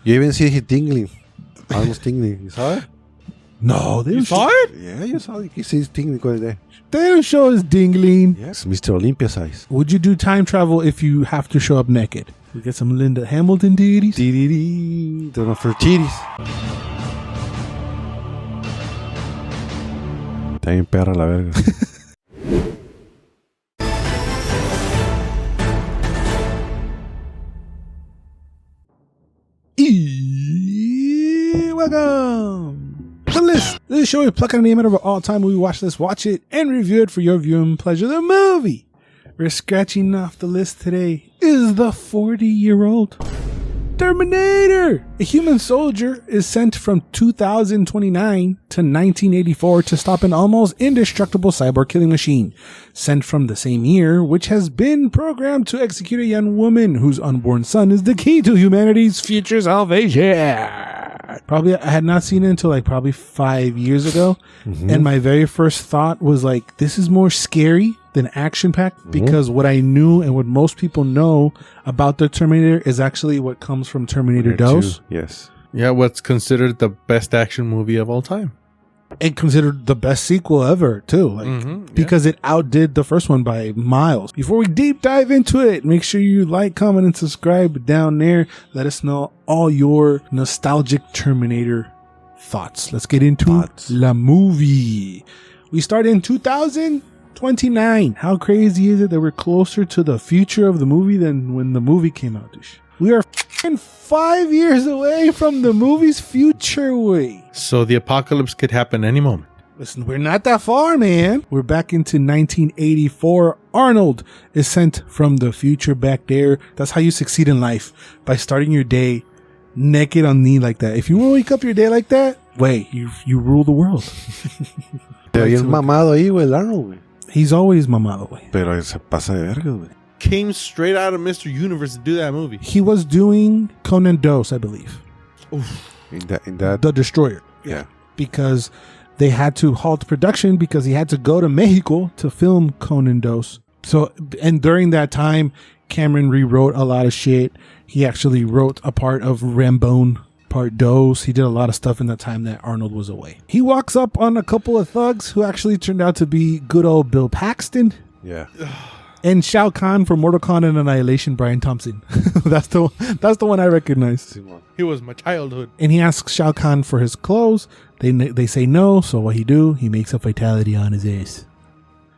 You even see his tingling. Almost tingling. You saw it? No, they You saw it? Yeah, you saw it. You see his tingling going there. They don't show us dingling. Yes, Mr. Olympia size. Would you do time travel if you have to show up naked? We get some Linda Hamilton titties. They're not for titties. Está bien perra la verga. Welcome. The list. This show is plucking a name out of all time movie watch list, watch it, and review it for your viewing pleasure. The movie we're scratching off the list today is the 40-year-old Terminator. A human soldier is sent from 2029 to 1984 to stop an almost indestructible cyborg killing machine, sent from the same year, which has been programmed to execute a young woman whose unborn son is the key to humanity's future salvation. Probably, I had not seen it until like probably 5 years ago. And my very first thought was like, this is more scary than action-packed because what I knew and what most people know about the Terminator is actually what comes from Terminator 2. Yes. Yeah, what's considered the best action movie of all time. And considered the best sequel ever, too. Like, because it outdid the first one by miles. Before we deep dive into it, make sure you like, comment, and subscribe down there. Let us know all your nostalgic Terminator thoughts. Let's get into the movie. We start in 2029. How crazy is it that we're closer to the future of the movie than when the movie came out? We are 5 years away from the movie's future way. So the apocalypse could happen any moment. Listen, we're not that far, man. We're back into 1984. Arnold is sent from the future back there. That's how you succeed in life, by starting your day naked on knee like that. If you wake up your day like that, wait, you rule the world. Pero bien mamado ahí, güey, el Arnold, güey. He's always mamado, güey. Pero se pasa de verga, güey. Came straight out of Mr. Universe to do that movie. He was doing Conan Dose, I believe. Oof. In that. The Destroyer. Yeah. Because they had to halt production because he had to go to Mexico to film Conan Dose. So, and during that time, Cameron rewrote a lot of shit. He actually wrote a part of Rambone Part Dose. He did a lot of stuff in the time that Arnold was away. He walks up on a couple of thugs who actually turned out to be good old Bill Paxton. Yeah. And Shao Kahn from Mortal Kombat Annihilation, Brian Thompson. That's the one I recognize. He was my childhood. And he asks Shao Kahn for his clothes. They say no, so what he do? He makes a fatality on his ass.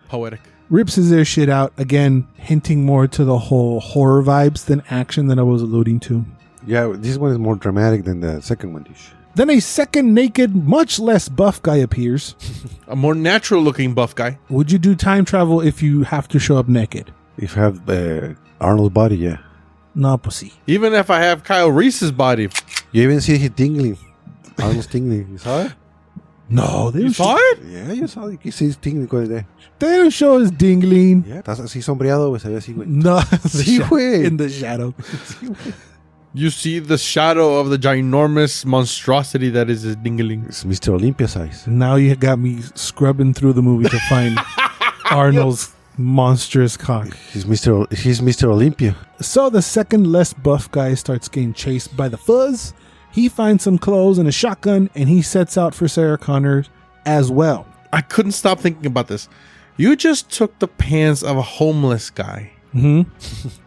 Poetic. Rips his air shit out, again, hinting more to the whole horror vibes than action that I was alluding to. Yeah, this one is more dramatic than the second one. Then a second naked, much less buff guy appears. A more natural looking buff guy. Would you do time travel if you have to show up naked? If you have Arnold's body, yeah. No, pussy. Even if I have Kyle Reese's body. You even see his tingling. Almost tingling. You saw it? No, they You don't saw it? Yeah, you saw it. You see his tingling going there. They don't show us dingling. Yeah. Estás así sombreado, güey. Se ve así, güey. No, Sí, güey. in the shadow. You see the shadow of the ginormous monstrosity that is his dingling. It's Mr. Olympia size. Now you got me scrubbing through the movie to find Arnold's monstrous cock. He's Mr. Olympia. So the second less buff guy starts getting chased by the fuzz. He finds some clothes and a shotgun, and he sets out for Sarah Connor as well. I couldn't stop thinking about this. You just took the pants of a homeless guy.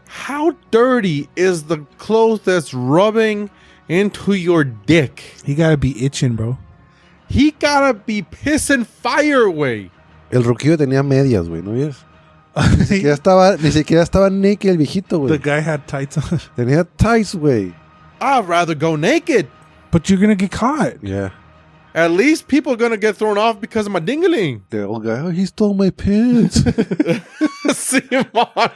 How dirty is the clothes that's rubbing into your dick? He gotta be itching, bro. He gotta be pissing fire away. El ruquillo tenía medias, güey, ¿no ves? Ni siquiera estaba naked el viejito, güey. The guy had tights on. Tenía tights, güey. I'd rather go naked. But you're gonna get caught. Yeah. At least people are gonna get thrown off because of my dingling. The old guy, oh, he stole my pants. See him on.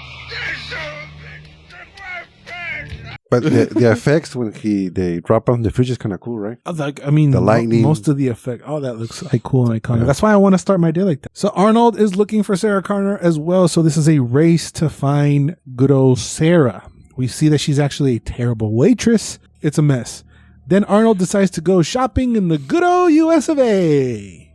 But the effects when they drop on the fridge is kind of cool, right? Like, I mean, the lightning. Most of the effect. Oh, that looks like cool and iconic. Yeah. That's why I want to start my day like that. So Arnold is looking for Sarah Connor as well. So this is a race to find good old Sarah. We see that she's actually a terrible waitress. It's a mess. Then Arnold decides to go shopping in the good old US of A.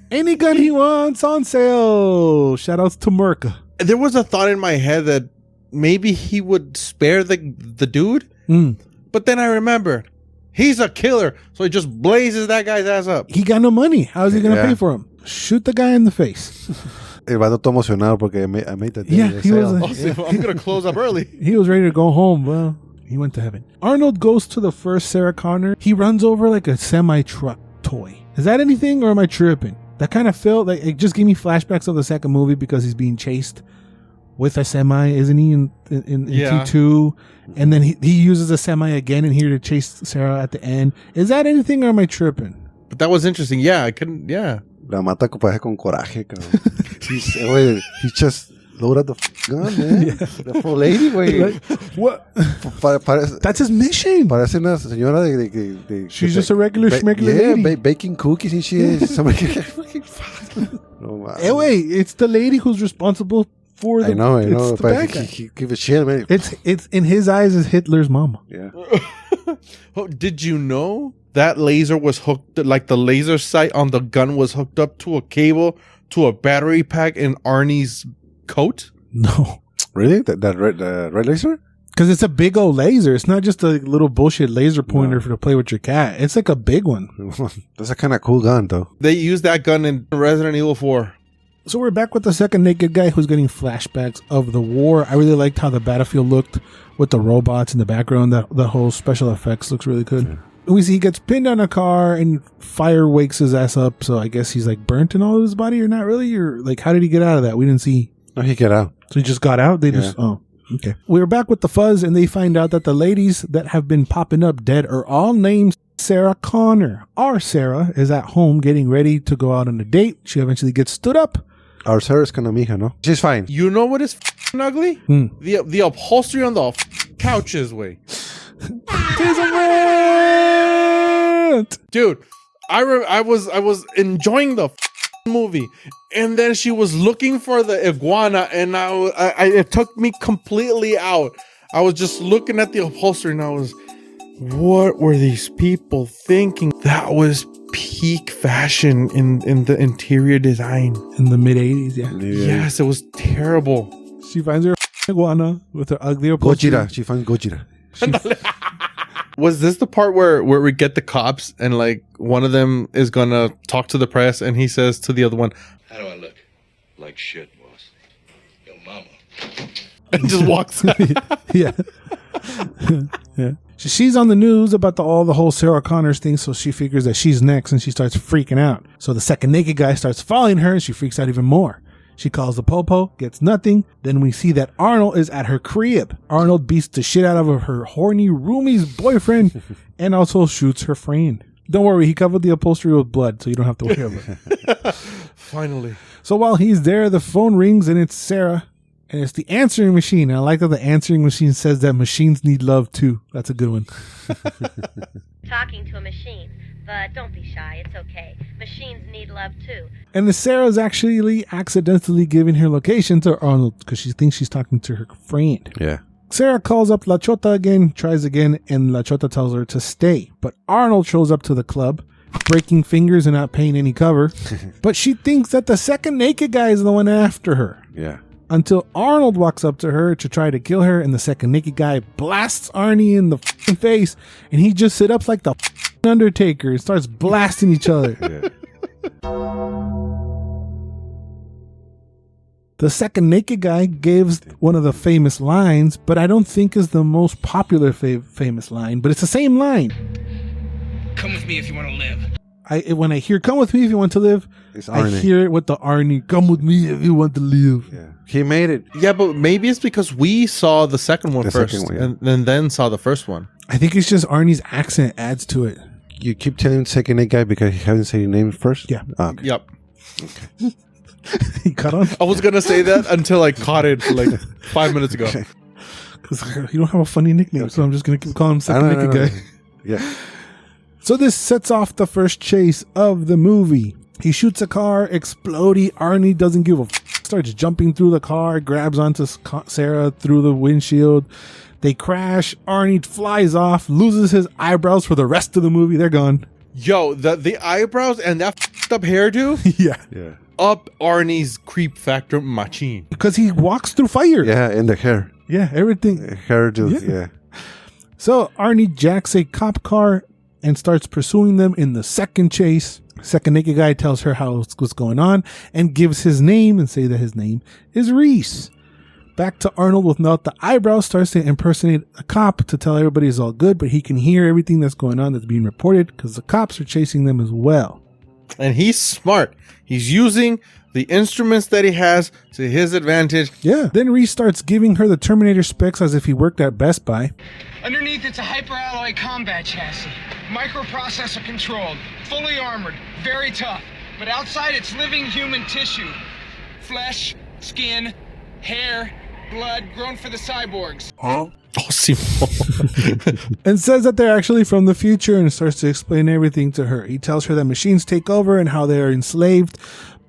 Any gun he wants on sale. Shout outs to Merca. There was a thought in my head that maybe he would spare the dude. But then I remember, He's a killer. So he just blazes that guy's ass up. He got no money. How is he going to pay for him? Shoot the guy in the face. El vato todo emocionado porque I made that Yeah, day. he was. I'm going to close up early. He was ready to go home. Well, he went to heaven. Arnold goes to the first Sarah Connor. He runs over like a semi-truck toy. Is that anything or am I tripping? That kind of felt like it just gave me flashbacks of the second movie because he's being chased with a semi, isn't he, in T2? And then he uses a semi again in here to chase Sarah at the end. Is that anything or am I tripping? But that was interesting. Yeah, I couldn't. Yeah. La mata con coraje, cabrón. He just loaded the gun, man. The full lady, güey. Like, what? Parece, That's his mission. parece una señora de She's just a regular schmegular lady. Baking cookies and shit. Somebody no, Hey, wait, it's the lady who's responsible for the. I know. It's the But bad guy. he give a shit, man. It's in his eyes is Hitler's mama. Yeah. Oh, did you know that laser was hooked, like the laser sight on the gun was hooked up to a cable to a battery pack in Arnie's coat? No, Really? That red laser? because it's a big old laser. It's not just a little bullshit laser pointer to play with your cat. It's like a big one. That's a kind of cool gun, though. They used that gun in Resident Evil 4. So we're back with the second naked guy who's getting flashbacks of the war. I really liked how the battlefield looked with the robots in the background. The whole special effects looks really good. Yeah. We see he gets pinned on a car and fire wakes his ass up. So I guess he's like burnt in all of his body or not really? Or like, how did he get out of that? We didn't see. No, he get out. So he just got out? Okay. We're back with the fuzz and they find out that the ladies that have been popping up dead are all named Sarah Connor. Our Sarah is at home getting ready to go out on a date. She eventually gets stood up. Our Sarah's kind of mija, no? She's fine. You know what is ugly? The upholstery on the couches, way. Dude, I was enjoying the movie, and then she was looking for the iguana, and it took me completely out. I was just looking at the upholstery, and I was, what were these people thinking? That was peak fashion in the interior design in the mid 80s. Yeah. Yes, it was terrible. She finds her iguana with her ugly upholstery. Gojira. She finds Gojira. Was this the part where we get the cops and like one of them is gonna talk to the press and he says to the other one, "How do I look? Like shit, boss. Yo, mama." And just walks out. Yeah. Yeah. She's on the news about the whole Sarah Connors thing, so she figures that she's next and she starts freaking out. So the second naked guy starts following her and she freaks out even more. She calls the popo, gets nothing. Then we see that Arnold is at her crib. Arnold beats the shit out of her horny roomie's boyfriend and also shoots her friend. Don't worry, he covered the upholstery with blood, so you don't have to worry about it. Finally. So while he's there, the phone rings and it's Sarah. And it's the answering machine. And I like that the answering machine says that machines need love too. That's a good one. Talking to a machine. But don't be shy, it's okay. Machines need love too. And the Sarah's actually accidentally giving her location to Arnold because she thinks she's talking to her friend. Yeah. Sarah calls up La Chota again, tries again, and La Chota tells her to stay. But Arnold shows up to the club, breaking fingers and not paying any cover. But she thinks that the second naked guy is the one after her. Yeah. Until Arnold walks up to her to try to kill her, and the second naked guy blasts Arnie in the face, and he just sit up like the Undertaker and starts blasting each other. Yeah. The second naked guy gives one of the famous lines, but I don't think is the most popular famous line, but it's the same line. Come with me if you want to live. When I hear "come with me if you want to live," I hear it with the Arnie, "come with me if you want to live." Yeah. He made it. Yeah, but maybe it's because we saw the second one first and then saw the first one. I think it's just Arnie's accent adds to it. You keep telling second naked guy because he hasn't said your name first? Yeah. Oh, okay. Yep. Okay. He cut on? I was going to say that until I caught it like 5 minutes ago. Because you don't have a funny nickname, so I'm just going to keep calling him second naked guy. Yeah. So this sets off the first chase of the movie. He shoots a car, exploding. Arnie doesn't give a starts jumping through the car, grabs onto Sarah through the windshield. They crash. Arnie flies off, loses his eyebrows for the rest of the movie. They're gone. Yo, the eyebrows and that up hairdo Yeah. up Arnie's creep factor machine. Because he walks through fire. Yeah, and the hair. Yeah, everything. Hairdo, yeah. So Arnie jacks a cop car and starts pursuing them in the second chase. Second naked guy tells her what's going on and gives his name and say that his name is Reese. Back to Arnold without the eyebrows, starts to impersonate a cop to tell everybody it's all good, but he can hear everything that's going on that's being reported because the cops are chasing them as well. And he's smart. He's using the instruments that he has to his advantage. Yeah. Then Reese starts giving her the Terminator specs as if he worked at Best Buy. Underneath, it's a hyperalloy combat chassis. Microprocessor controlled. Fully armored. Very tough. But outside, it's living human tissue. Flesh, skin, hair, blood grown for the cyborgs. Oh, Simon. And says that they're actually from the future and starts to explain everything to her. He tells her that machines take over and how they are enslaved.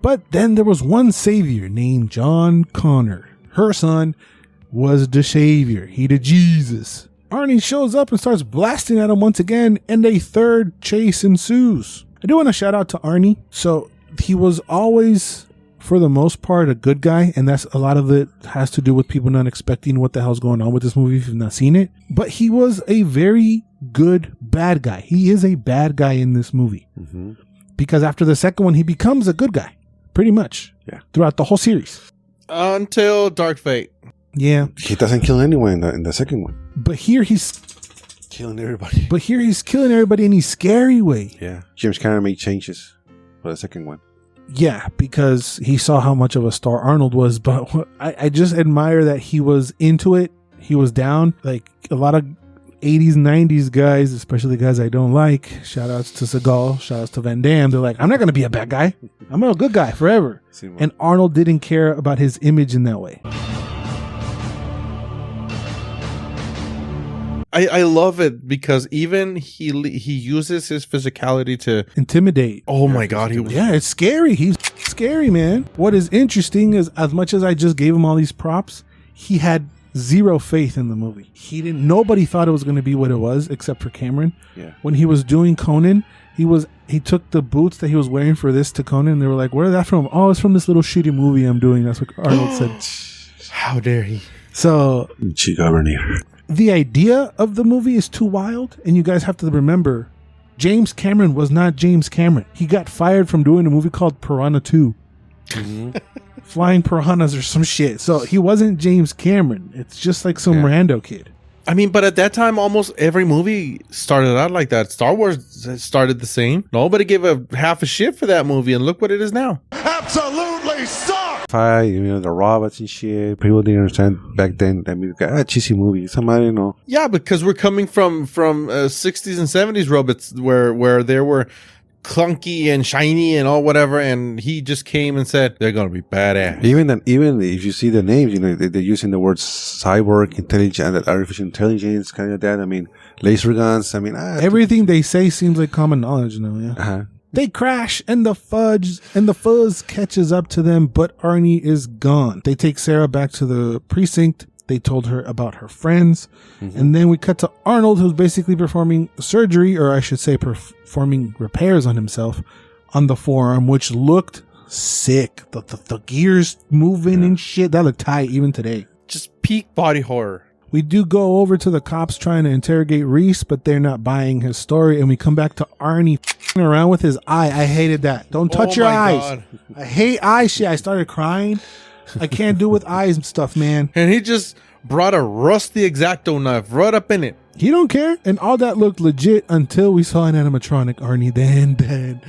But then there was one savior named John Connor. Her son was the savior. He the Jesus. Arnie shows up and starts blasting at him once again, and a third chase ensues. I do want to shout out to Arnie. So he was always, for the most part, a good guy, and that's a lot of it has to do with people not expecting what the hell's going on with this movie if you've not seen it. But he was a very good bad guy. He is a bad guy in this movie. Mm-hmm. Because after the second one, he becomes a good guy, pretty much. Yeah. Throughout the whole series. Until Dark Fate. Yeah. He doesn't kill anyone in the second one. But here he's killing everybody. But here he's killing everybody in a scary way. Yeah. James Cameron made changes for the second one. Yeah, because he saw how much of a star Arnold was. But I just admire that he was into it. He was down. Like a lot of 80s, 90s guys, especially guys I don't like. Shout outs to Seagal. Shout outs to Van Damme. They're like, I'm not going to be a bad guy. I'm a good guy forever. And Arnold didn't care about his image in that way. I love it because even he uses his physicality to intimidate. Oh my God, it's scary. He's scary, man. What is interesting is, as much as I just gave him all these props, he had zero faith in the movie. Nobody thought it was going to be what it was except for Cameron. Yeah. When he was doing Conan, he took the boots that he was wearing for this to Conan, and they were like, "Where is that from?" "Oh, it's from this little shitty movie I'm doing." That's what Arnold said. How dare he? So the idea of the movie is too wild, and you guys have to remember, James Cameron was not James Cameron. He got fired from doing a movie called Piranha 2. Mm-hmm. Flying piranhas or some shit. So he wasn't James Cameron. It's just like some rando kid. I mean, but at that time, almost every movie started out like that. Star Wars started the same. Nobody gave a half a shit for that movie, and look what it is now. Absolutely suck! The robots and shit. People didn't understand back then. I mean, cheesy movie. Somebody, Yeah, because we're coming from 60s and 70s robots where there were clunky and shiny and all whatever, and he just came and said they're gonna be badass. Even if you see the names, they're using the words cyborg, intelligent, artificial intelligence, kind of that. I mean, laser guns. I mean, everything they say seems like common knowledge now. Yeah. Uh-huh. They crash and the fuzz catches up to them, but Arnie is gone. They take Sarah back to the precinct. They told her about her friends. Mm-hmm. And then we cut to Arnold, who's basically performing surgery, or I should say performing repairs on himself on the forearm, which looked sick. The gears moving and shit. That looked tight even today. Just peak body horror. We do go over to the cops trying to interrogate Reese, but they're not buying his story. And we come back to Arnie around with his eye. I hated that. Don't touch your eyes. God. I hate eye shit. I started crying. I can't do with eyes and stuff, man. And he just brought a rusty X-Acto knife right up in it. He don't care. And all that looked legit until we saw an animatronic Arnie. Then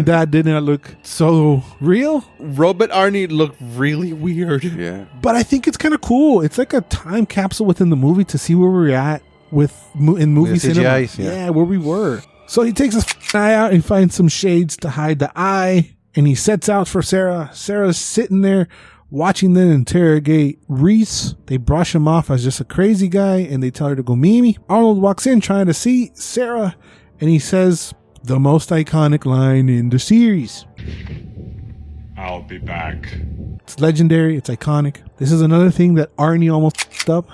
that did not look so real. Robot Arnie looked really weird. Yeah. But I think it's kind of cool. It's like a time capsule within the movie to see where we're at in movie cinema. Yeah, where we were. So he takes his eye out and finds some shades to hide the eye. And he sets out for Sarah. Sarah's sitting there watching them interrogate Reese. They brush him off as just a crazy guy, and they tell her to go Mimi. Arnold walks in trying to see Sarah, and he says the most iconic line in the series. I'll be back. It's legendary. It's iconic. This is another thing that Arnie almost f***ed up.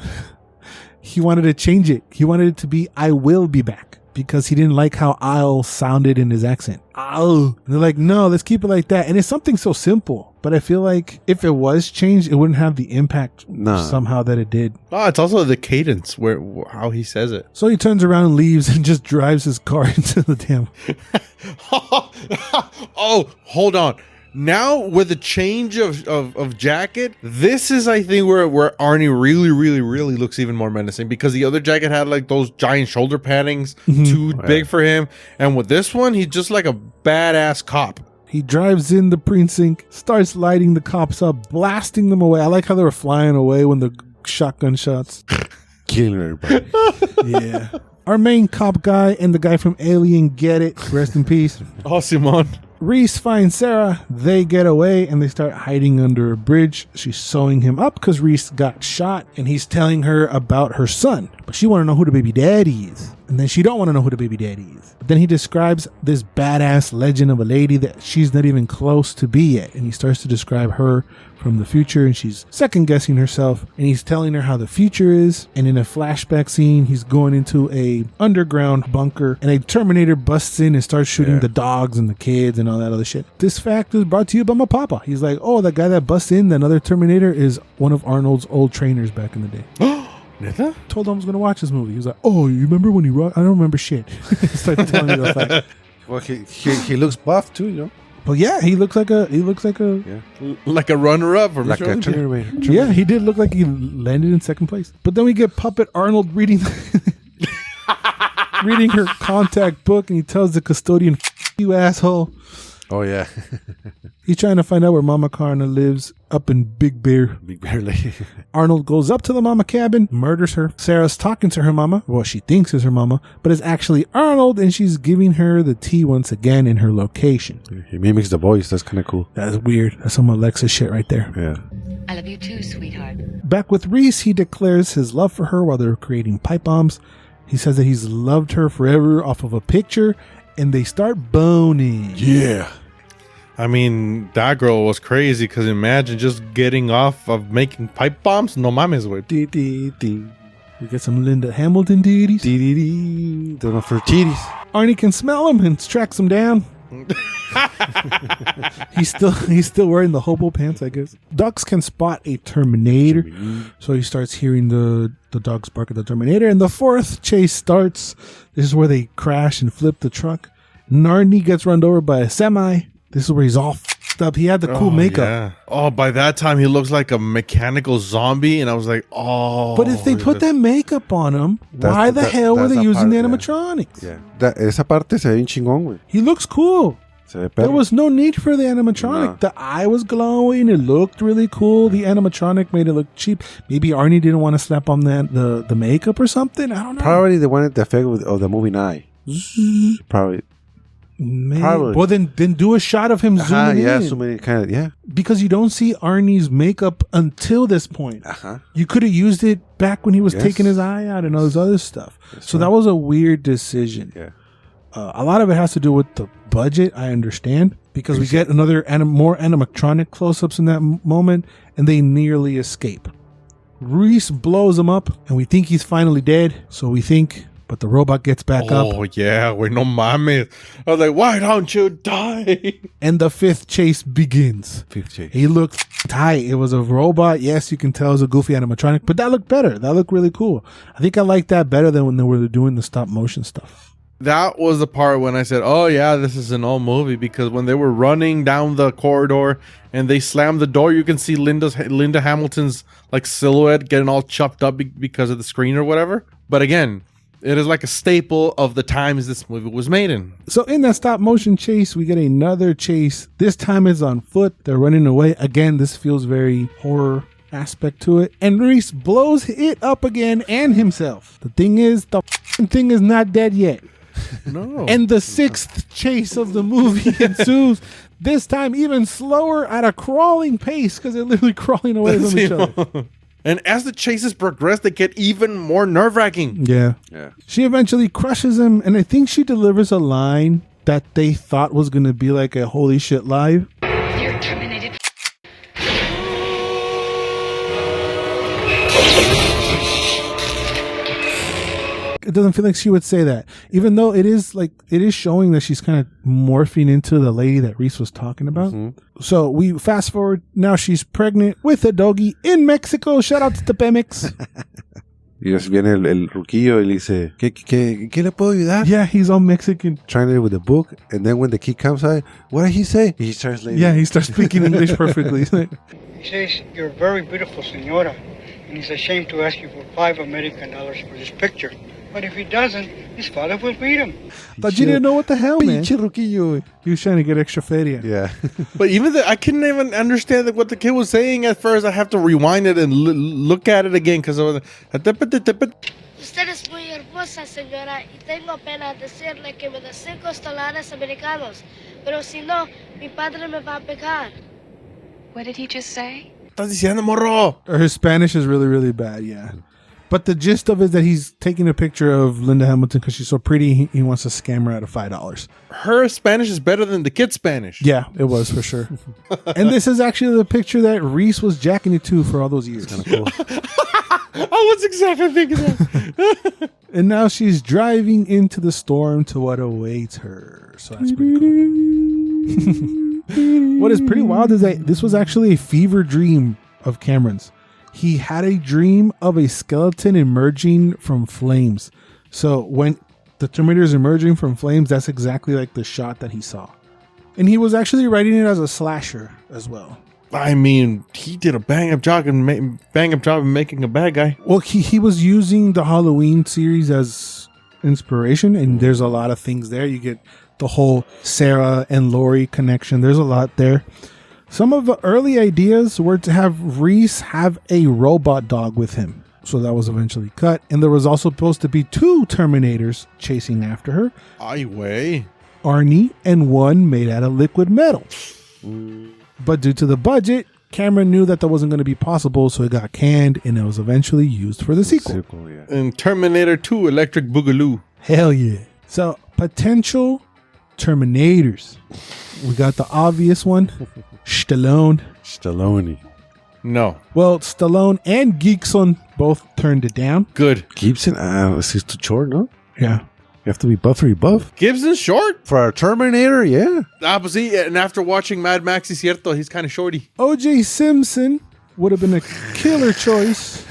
He wanted to change it. He wanted it to be, I will be back. because he didn't like how Isle sounded in his accent. Isle. And they're like, no, let's keep it like that. And it's something so simple. But I feel like if it was changed, it wouldn't have the impact somehow that it did. Oh, it's also the cadence how he says it. So he turns around and leaves and just drives his car into the damn. Oh, hold on. Now with the change of jacket, this is I think where Arnie really looks even more menacing, because the other jacket had like those giant shoulder paddings, too big for him, and with this one he's just like a badass cop. He drives in the precinct, starts lighting the cops up, blasting them away. I like how they were flying away when the shotgun shots. Killing everybody. Yeah. Our main cop guy and the guy from Alien get it. Rest in peace. Oh, Simon. Reese finds Sarah. They get away and they start hiding under a bridge. She's sewing him up because Reese got shot, and he's telling her about her son. But she want to know who the baby daddy is. And then she don't want to know who the baby daddy is. But then he describes this badass legend of a lady that she's not even close to be yet. And he starts to describe her from the future, and she's second guessing herself, and he's telling her how the future is. And in a flashback scene, he's going into a underground bunker, and a Terminator busts in and starts shooting the dogs and the kids and all that other shit. This fact is brought to you by my papa. He's like, oh, that guy that busts in, another Terminator, is one of Arnold's old trainers back in the day. Neta? Told him I was going to watch this movie. He was like, oh, you remember when he rocked? I don't remember shit. Started telling me the fact. Well, he looks buff too, you know. But yeah, he looks like a Like a runner-up for Like Mr. a Olympia. Terminator. Yeah, he did look like he landed in second place. But then we get Puppet Arnold reading reading her contact book, and he tells the custodian, "F- you asshole." Oh yeah. He's trying to find out where Mama Carna lives up in Big Bear. Big Bear Lady. Arnold goes up to the mama cabin, murders her. Sarah's talking to her mama, well, she thinks is her mama, but it's actually Arnold, and she's giving her the tea once again in her location. He mimics the voice. That's kind of cool. That's weird. That's some Alexa shit right there. Yeah. I love you too, sweetheart. Back with Reese, he declares his love for her while they're creating pipe bombs. He says that he's loved her forever off of a picture, and they start boning. Yeah. I mean, that girl was crazy, because imagine just getting off of making pipe bombs. No mames, güey. Dee, dee, dee. We get some Linda Hamilton ditties. Dee dee dee. Don't know for titties. Arnie can smell him and tracks him down. He's still wearing the hobo pants, I guess. Ducks can spot a Terminator, so he starts hearing the dogs bark at the Terminator. And the fourth chase starts. This is where they crash and flip the truck. Arnie gets run over by a semi. This is where he's all f***ed up. He had the cool makeup. Yeah. Oh, by that time he looks like a mechanical zombie, and I was like, oh. But if they put that makeup on him, why the hell were they using the animatronics? Yeah. Esa parte se ve bien chingón, güey. He looks cool. Se ve There perro. was no need for the animatronic. No. The eye was glowing. It looked really cool. The animatronic made it look cheap. Maybe Arnie didn't want to slap on the makeup or something. I don't know. Probably they wanted the effect of the moving eye. Probably. Maybe. Probably. Well, then do a shot of him zooming yeah, in. zooming in, kind of, yeah. Because you don't see Arnie's makeup until this point. You could have used it back when he was Yes. taking his eye out and all this other stuff. So that was a weird decision. Yeah. A lot of it has to do with the budget, I understand, because we get another more animatronic close-ups in that moment, and they nearly escape. Reese blows him up, and we think he's finally dead, so we think, but the robot gets back up. Oh, yeah, güey, no mames. I was like, why don't you die? And the fifth chase begins. Fifth chase. He looked tight. It was a robot. Yes, you can tell it was a goofy animatronic, but that looked better. That looked really cool. I think I liked that better than when they were doing the stop motion stuff. That was the part when I said, oh, yeah, this is an old movie, because when they were running down the corridor and they slammed the door, you can see Linda Hamilton's like silhouette getting all chopped up because of the screen or whatever. But again, it is like a staple of the times this movie was made in. So in that stop motion chase, we get another chase. This time it's on foot. They're running away. Again, this feels very horror aspect to it. And Reese blows it up again and himself. The thing is, the thing is not dead yet. No. And the sixth chase of the movie ensues. This time even slower at a crawling pace because they're literally crawling away from each other. And as the chases progress, they get even more nerve-wracking. Yeah. Yeah. She eventually crushes him, and I think she delivers a line that they thought was going to be like a holy shit live. You're terminated. doesn't feel like she would say that, even though it is showing that she's kind of morphing into the lady that Reese was talking about. So we fast forward. Now she's pregnant with a doggy in Mexico. Shout out to Pemex. Y viene el ruquillo y le dice, ¿Qué le puedo ayudar? Yeah, he's all Mexican. Trying it with the book. And then when the kid comes out, what did he say? He's translating. Yeah, he starts speaking English perfectly. He says, "You're a very beautiful senora, and he's ashamed to ask you for $5 American for this picture. But if he doesn't, his father will beat him." But you didn't know what the hell, man. Pinche ruquillo. He was trying to get extra feria. Yeah. But even I couldn't even understand what the kid was saying at first. I have to rewind it and look at it again because I was. Usted es muy hermosa, señora, y tengo pena decirle que me da $5 americanos. Pero si no, mi padre me va a pegar. What did he just say? Estás diciendo, morro? Her Spanish is really, really bad, yeah. But the gist of it is that he's taking a picture of Linda Hamilton because she's so pretty. He wants to scam her out of $5. Her Spanish is better than the kid's Spanish. Yeah, it was for sure. And this is actually the picture that Reese was jacking it to for all those years. Kind of cool. I was exactly thinking that. And now she's driving into the storm to what awaits her. So that's pretty cool. What is pretty wild is that this was actually a fever dream of Cameron's. He had a dream of a skeleton emerging from flames. So when the Terminator is emerging from flames, that's exactly like the shot that he saw. And he was actually writing it as a slasher as well. I mean, he did a bang-up job in making a bad guy. Well, he was using the Halloween series as inspiration, and there's a lot of things there. You get the whole Sarah and Laurie connection. There's a lot there. Some of the early ideas were to have Reese have a robot dog with him. So that was eventually cut. And there was also supposed to be 2 Terminators chasing after her. Ay, way. Arnie and one made out of liquid metal. But due to the budget, Cameron knew that wasn't going to be possible, so it got canned and it was eventually used for the sequel. And Terminator 2 Electric Boogaloo. Hell yeah. So, potential Terminators. We got the obvious one. Stallone. No. Well, Stallone and Geekson both turned it down. Good. Gibson? He's too short, no? Yeah. You have to be buff or you buff? Gibson's short? For a Terminator, yeah. But see, and after watching Mad Max, es cierto, he's kind of shorty. O.J. Simpson would have been a killer choice.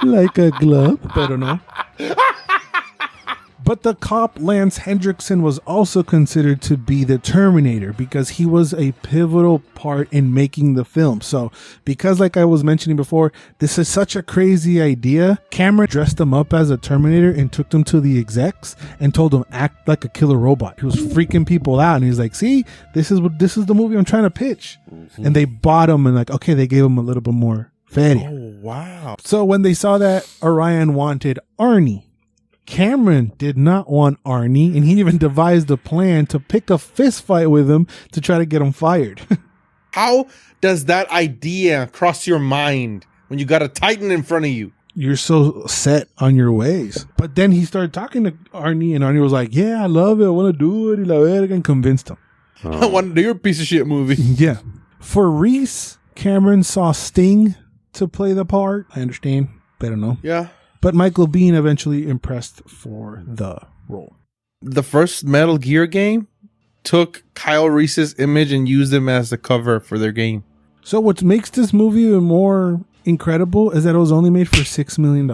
Like a glove, pero no. But the cop Lance Hendrickson was also considered to be the Terminator because he was a pivotal part in making the film. So because like I was mentioning before, this is such a crazy idea, Cameron dressed him up as a Terminator and took them to the execs and told them act like a killer robot. He was freaking people out and he's like, see, this is the movie I'm trying to pitch. And they bought him and like, okay, they gave him a little bit more feria. Oh, wow. So when they saw that Orion wanted Arnie, Cameron did not want Arnie, and he even devised a plan to pick a fist fight with him to try to get him fired. How does that idea cross your mind when you got a Titan in front of you? You're so set on your ways. But then he started talking to Arnie, and Arnie was like, yeah, I love it. I want to do it. Y la verga, and convinced him. I want to do your piece of shit movie. Yeah. For Reese, Cameron saw Sting to play the part. I understand. Better know. Yeah. But Michael Biehn eventually impressed for the role. The first Metal Gear game took Kyle Reese's image and used him as the cover for their game. So what makes this movie even more incredible is that it was only made for $6 million.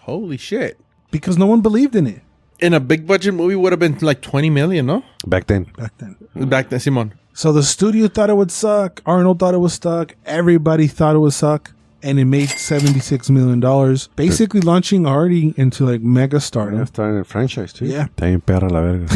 Holy shit. Because no one believed in it. In a big budget movie would have been like 20 million, no? Back then, Simon. So the studio thought it would suck. Arnold thought it would suck. Everybody thought it would suck. And it made $76 million. Basically launching already into like mega stardom. Starting a franchise too. Yeah. Está bien perra la verga.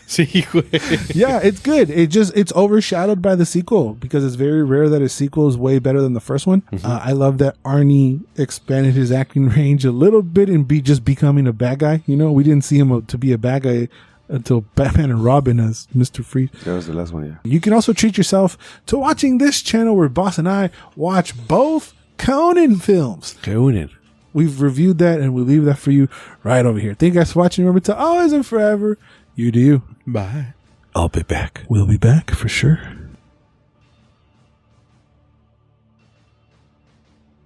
Sí, güey. Yeah, it's good. It's overshadowed by the sequel because it's very rare that a sequel is way better than the first one. I love that Arnie expanded his acting range a little bit and just becoming a bad guy. You know, we didn't see him to be a bad guy until Batman and Robin as Mr. Freeze. That was the last one, yeah. You can also treat yourself to watching this channel where Boss and I watch both Conan films. Conan. We've reviewed that and we leave that for you right over here. Thank you guys for watching. Remember to always and forever, you do you. Bye. I'll be back. We'll be back for sure.